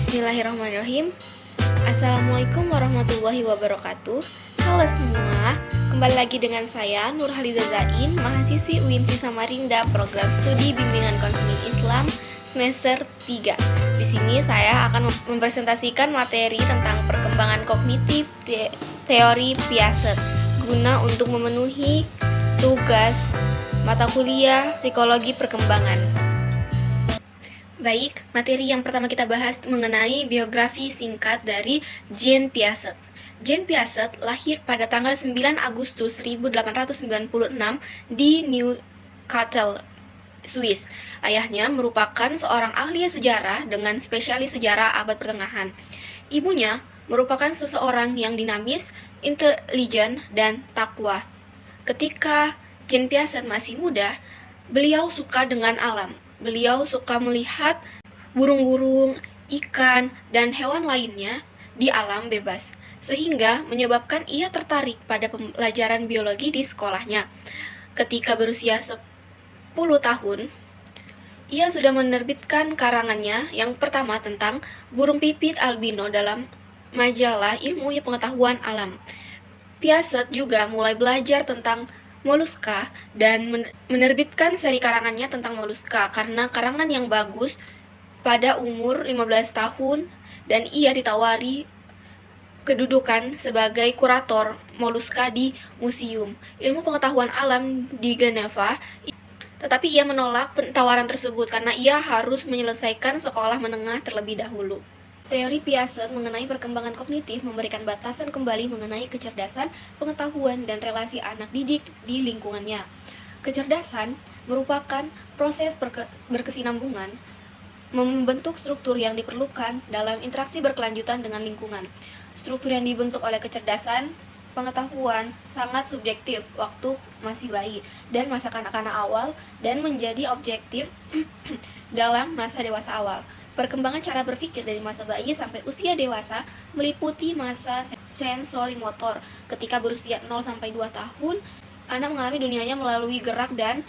Bismillahirrahmanirrahim. Assalamualaikum warahmatullahi wabarakatuh. Halo semua, kembali lagi dengan saya Nurhaliza Zain, mahasiswi UINSI Samarinda, program studi bimbingan konseling Islam semester 3. Di sini saya akan mempresentasikan materi tentang perkembangan kognitif teori Piaget guna untuk memenuhi tugas mata kuliah psikologi perkembangan. Baik, materi yang pertama kita bahas mengenai biografi singkat dari Jean Piaget. Jean Piaget lahir pada tanggal 9 Agustus 1896 di Neuchâtel, Swiss. Ayahnya merupakan seorang ahli sejarah dengan spesialis sejarah abad pertengahan. Ibunya merupakan seseorang yang dinamis, intelijen, dan takwa. Ketika Jean Piaget masih muda, beliau suka dengan alam. Beliau suka melihat burung-burung, ikan, dan hewan lainnya di alam bebas, sehingga menyebabkan ia tertarik pada pelajaran biologi di sekolahnya. Ketika berusia 10 tahun, ia sudah menerbitkan karangannya yang pertama tentang burung pipit albino dalam majalah Ilmu Pengetahuan Alam. Piaget juga mulai belajar tentang moluska dan menerbitkan seri karangannya tentang moluska karena karangan yang bagus pada umur 15 tahun, dan ia ditawari kedudukan sebagai kurator moluska di Museum Ilmu Pengetahuan Alam di Geneva. Tetapi ia menolak tawaran tersebut karena ia harus menyelesaikan sekolah menengah terlebih dahulu. Teori Piaget mengenai perkembangan kognitif memberikan batasan kembali mengenai kecerdasan, pengetahuan, dan relasi anak didik di lingkungannya. Kecerdasan merupakan proses berkesinambungan membentuk struktur yang diperlukan dalam interaksi berkelanjutan dengan lingkungan. Struktur yang dibentuk oleh kecerdasan pengetahuan sangat subjektif waktu masih bayi dan masa kanak-kanak awal, dan menjadi objektif dalam masa dewasa awal. Perkembangan cara berpikir dari masa bayi sampai usia dewasa meliputi masa sensori motor. Ketika berusia 0-2 tahun, anak mengalami dunianya melalui gerak dan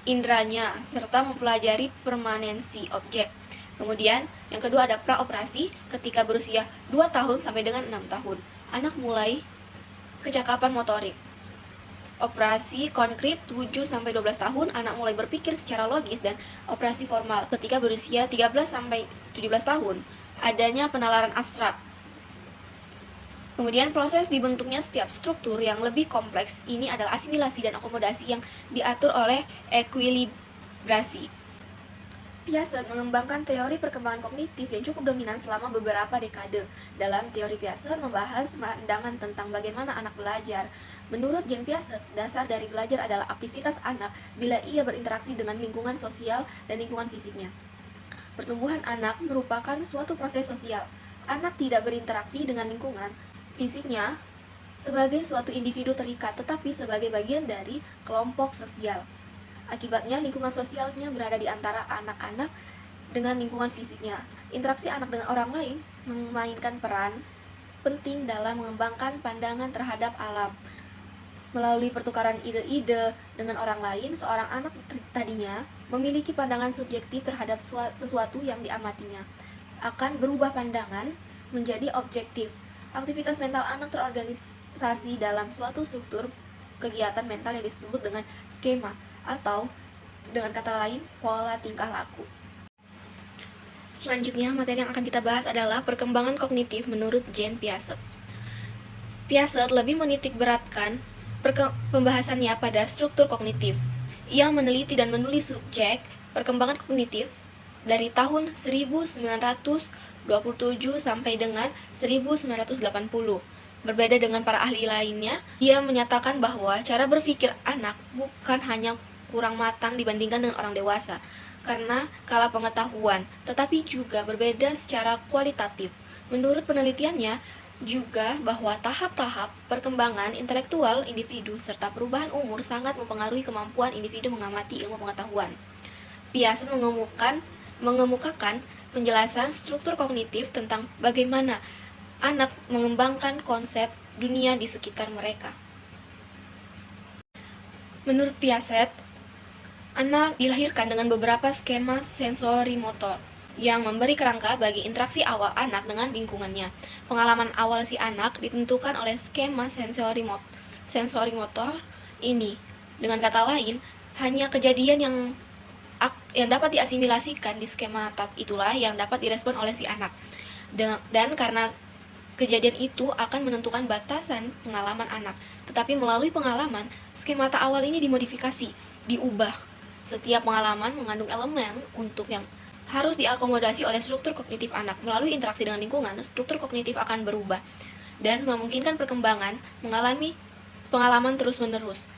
indranya, serta mempelajari permanensi objek. Kemudian, yang kedua ada praoperasi. Ketika berusia 2 tahun sampai dengan 6 tahun, anak mulai kecakapan motorik. Operasi konkret 7-12 tahun, anak mulai berpikir secara logis. Dan operasi formal ketika berusia 13-17 tahun, adanya penalaran abstrak. Kemudian proses dibentuknya setiap struktur yang lebih kompleks ini adalah asimilasi dan akomodasi yang diatur oleh ekuilibrasi. Piaget mengembangkan teori perkembangan kognitif yang cukup dominan selama beberapa dekade. Dalam teori Piaget membahas pandangan tentang bagaimana anak belajar. Menurut Jean Piaget, dasar dari belajar adalah aktivitas anak bila ia berinteraksi dengan lingkungan sosial dan lingkungan fisiknya. Pertumbuhan anak merupakan suatu proses sosial. Anak tidak berinteraksi dengan lingkungan fisiknya sebagai suatu individu terikat, tetapi sebagai bagian dari kelompok sosial. Akibatnya, lingkungan sosialnya berada di antara anak-anak dengan lingkungan fisiknya. Interaksi anak dengan orang lain memainkan peran penting dalam mengembangkan pandangan terhadap alam. Melalui pertukaran ide-ide dengan orang lain, seorang anak tadinya memiliki pandangan subjektif terhadap sesuatu yang diamatinya akan berubah pandangan menjadi objektif. Aktivitas mental anak terorganisasi dalam suatu struktur kegiatan mental yang disebut dengan skema, atau dengan kata lain, pola tingkah laku. Selanjutnya, materi yang akan kita bahas adalah perkembangan kognitif menurut Jean Piaget. Piaget lebih menitik beratkan pembahasannya pada struktur kognitif. Ia meneliti dan menulis subjek perkembangan kognitif dari tahun 1927 sampai dengan 1980. Berbeda dengan para ahli lainnya, ia menyatakan bahwa cara berpikir anak bukan hanya kurang matang dibandingkan dengan orang dewasa karena kalah pengetahuan, tetapi juga berbeda secara kualitatif. Menurut penelitiannya juga bahwa tahap-tahap perkembangan intelektual individu serta perubahan umur sangat mempengaruhi kemampuan individu mengamati ilmu pengetahuan. Piaget mengemukakan penjelasan struktur kognitif tentang bagaimana anak mengembangkan konsep dunia di sekitar mereka. Menurut Piaget, anak dilahirkan dengan beberapa skema sensori motor. yang memberi kerangka bagi interaksi awal anak dengan lingkungannya. Pengalaman awal si anak ditentukan oleh skema sensori motor ini. Dengan kata lain, hanya kejadian yang dapat diasimilasikan di skema TAT itulah yang dapat direspon oleh si anak. Dan karena kejadian itu akan menentukan batasan pengalaman anak. Tetapi melalui pengalaman, skemata awal ini dimodifikasi, diubah. Setiap pengalaman mengandung elemen untuk yang harus diakomodasi oleh struktur kognitif anak. Melalui interaksi dengan lingkungan, struktur kognitif akan berubah dan memungkinkan perkembangan mengalami pengalaman terus-menerus.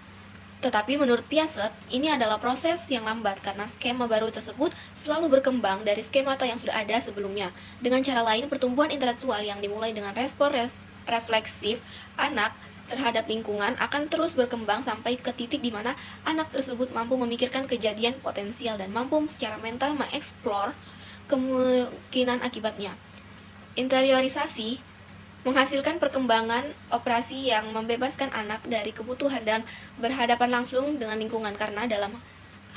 Tetapi menurut Piaget, ini adalah proses yang lambat karena skema baru tersebut selalu berkembang dari skemata yang sudah ada sebelumnya. Dengan cara lain, pertumbuhan intelektual yang dimulai dengan respon refleksif anak terhadap lingkungan akan terus berkembang sampai ke titik di mana anak tersebut mampu memikirkan kejadian potensial dan mampu secara mental mengeksplor kemungkinan akibatnya. Interiorisasi menghasilkan perkembangan operasi yang membebaskan anak dari kebutuhan dan berhadapan langsung dengan lingkungan, karena dalam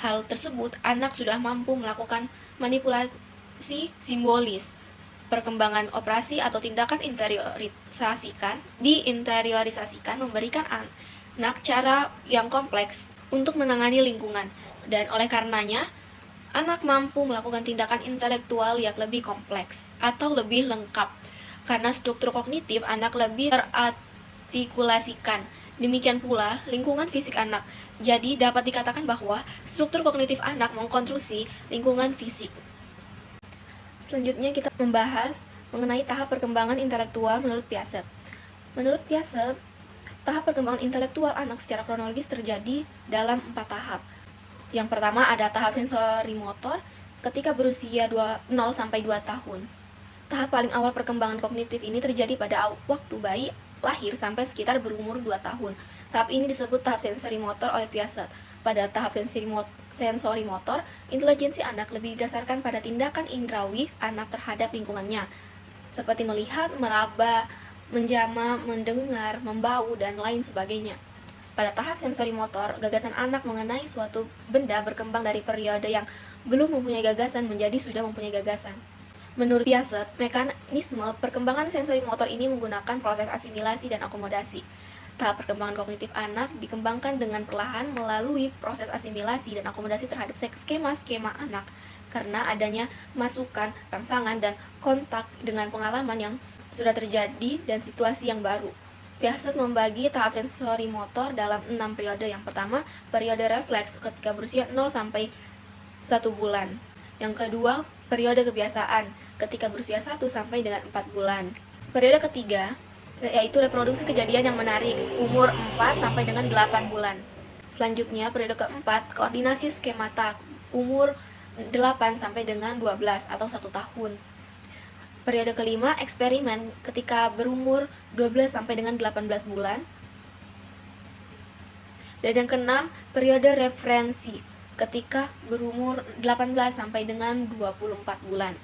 hal tersebut anak sudah mampu melakukan manipulasi simbolis. Perkembangan operasi atau tindakan diinteriorisasikan memberikan anak cara yang kompleks untuk menangani lingkungan, dan oleh karenanya anak mampu melakukan tindakan intelektual yang lebih kompleks atau lebih lengkap karena struktur kognitif anak lebih terartikulasikan. Demikian pula lingkungan fisik anak. Jadi dapat dikatakan bahwa struktur kognitif anak mengkonstruksi lingkungan fisik. Selanjutnya kita membahas mengenai tahap perkembangan intelektual menurut Piaget. Menurut Piaget, tahap perkembangan intelektual anak secara kronologis terjadi dalam 4 tahap. Yang pertama ada tahap sensori motor ketika berusia 0 sampai 2 tahun. Tahap paling awal perkembangan kognitif ini terjadi pada waktu bayi lahir sampai sekitar berumur 2 tahun. Tahap ini disebut tahap sensori motor oleh Piaget. Pada tahap sensori motor, intelijensi anak lebih didasarkan pada tindakan indrawi anak terhadap lingkungannya, seperti melihat, meraba, menjama, mendengar, membau, dan lain sebagainya. Pada tahap sensori motor, gagasan anak mengenai suatu benda berkembang dari periode yang belum mempunyai gagasan menjadi sudah mempunyai gagasan. Menurut Piaget, mekanisme perkembangan sensori motor ini menggunakan proses asimilasi dan akomodasi. Tahap perkembangan kognitif anak dikembangkan dengan perlahan melalui proses asimilasi dan akomodasi terhadap skema-skema anak karena adanya masukan, rangsangan, dan kontak dengan pengalaman yang sudah terjadi dan situasi yang baru. Piaget membagi tahap sensori motor dalam 6 periode. Yang pertama, periode refleks ketika berusia 0 sampai 1 bulan. Yang kedua, periode kebiasaan ketika berusia 1 sampai dengan 4 bulan. Periode ketiga, yaitu reproduksi kejadian yang menarik, umur 4 sampai dengan 8 bulan. Selanjutnya, periode keempat, koordinasi skemata, umur 8 sampai dengan 12 atau 1 tahun. Periode kelima, eksperimen ketika berumur 12 sampai dengan 18 bulan. Dan yang keenam, periode referensi ketika berumur 18 sampai dengan 24 bulan.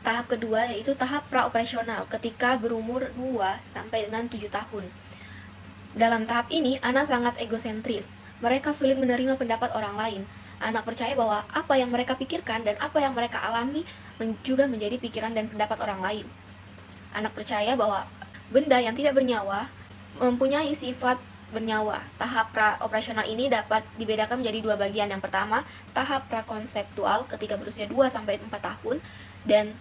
Tahap kedua yaitu tahap praoperasional ketika berumur 2 sampai dengan 7 tahun. Dalam tahap ini, anak sangat egosentris. Mereka sulit menerima pendapat orang lain. Anak percaya bahwa apa yang mereka pikirkan dan apa yang mereka alami juga menjadi pikiran dan pendapat orang lain. Anak percaya bahwa benda yang tidak bernyawa mempunyai sifat bernyawa. Tahap praoperasional ini dapat dibedakan menjadi 2 bagian. Yang pertama, tahap prakonseptual ketika berusia 2 sampai 4 tahun dan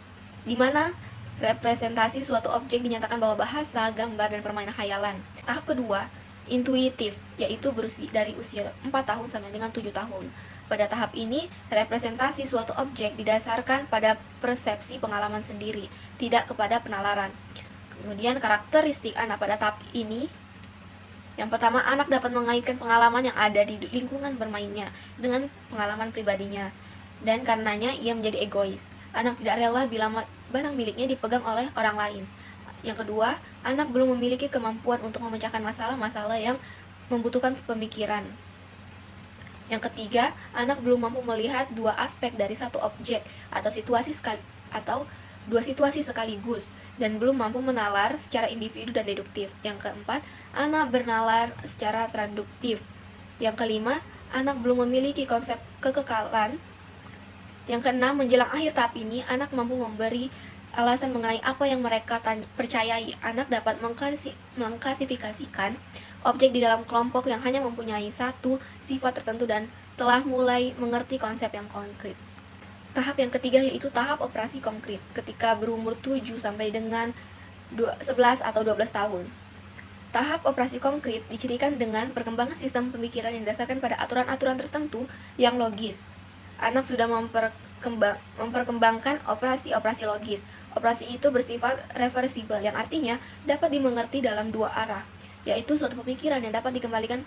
di mana representasi suatu objek dinyatakan bahwa bahasa, gambar, dan permainan khayalan. Tahap kedua, intuitif, yaitu dari usia 4 tahun sampai dengan 7 tahun. Pada tahap ini, representasi suatu objek didasarkan pada persepsi pengalaman sendiri, tidak kepada penalaran. Kemudian karakteristik anak pada tahap ini, yang pertama, anak dapat mengaitkan pengalaman yang ada di lingkungan bermainnya dengan pengalaman pribadinya, dan karenanya ia menjadi egois. Anak tidak rela bila barang miliknya dipegang oleh orang lain. Yang kedua, anak belum memiliki kemampuan untuk memecahkan masalah-masalah yang membutuhkan pemikiran. Yang ketiga, anak belum mampu melihat dua aspek dari satu objek atau dua situasi sekaligus dan belum mampu menalar secara individu dan deduktif. Yang keempat, anak bernalar secara traduktif. Yang kelima, anak belum memiliki konsep kekekalan Yang keenam, menjelang akhir tahap ini, anak mampu memberi alasan mengenai apa yang mereka percayai. Anak dapat mengklasifikasikan objek di dalam kelompok yang hanya mempunyai satu sifat tertentu dan telah mulai mengerti konsep yang konkret. Tahap yang ketiga yaitu tahap operasi konkret ketika berumur 7 sampai dengan 11 atau 12 tahun. Tahap operasi konkret dicirikan dengan perkembangan sistem pemikiran yang didasarkan pada aturan-aturan tertentu yang logis. Anak sudah memperkembangkan operasi-operasi logis. Operasi itu bersifat reversibel, yang artinya dapat dimengerti dalam dua arah, yaitu suatu pemikiran yang dapat dikembalikan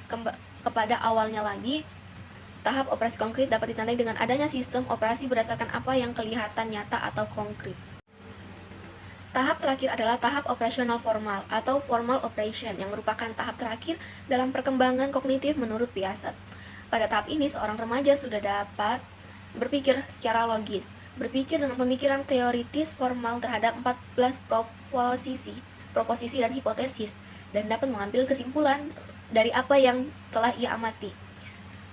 kepada awalnya lagi. Tahap operasi konkret dapat ditandai dengan adanya sistem operasi berdasarkan apa yang kelihatan nyata atau konkret. Tahap terakhir adalah tahap operasional formal atau formal operation, yang merupakan tahap terakhir dalam perkembangan kognitif menurut Piaget. Pada tahap ini, seorang remaja sudah dapat berpikir secara logis, berpikir dengan pemikiran teoritis formal terhadap 14 proposisi dan hipotesis, dan dapat mengambil kesimpulan dari apa yang telah ia amati.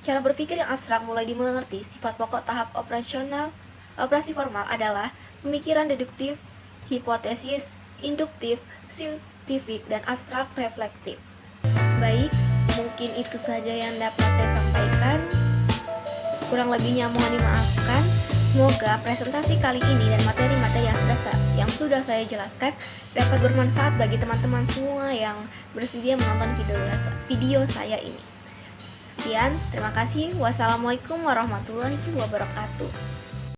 Cara berpikir yang abstrak mulai dimengerti. Sifat pokok tahap operasi formal adalah pemikiran deduktif, hipotesis, induktif, saintifik, dan abstrak reflektif. Baik, mungkin itu saja yang dapat saya sampaikan. Kurang lebihnya mohon dimaafkan. Semoga presentasi kali ini dan materi-materi yang sudah saya jelaskan dapat bermanfaat bagi teman-teman semua yang bersedia menonton video saya ini. Sekian, terima kasih. Wassalamualaikum warahmatullahi wabarakatuh.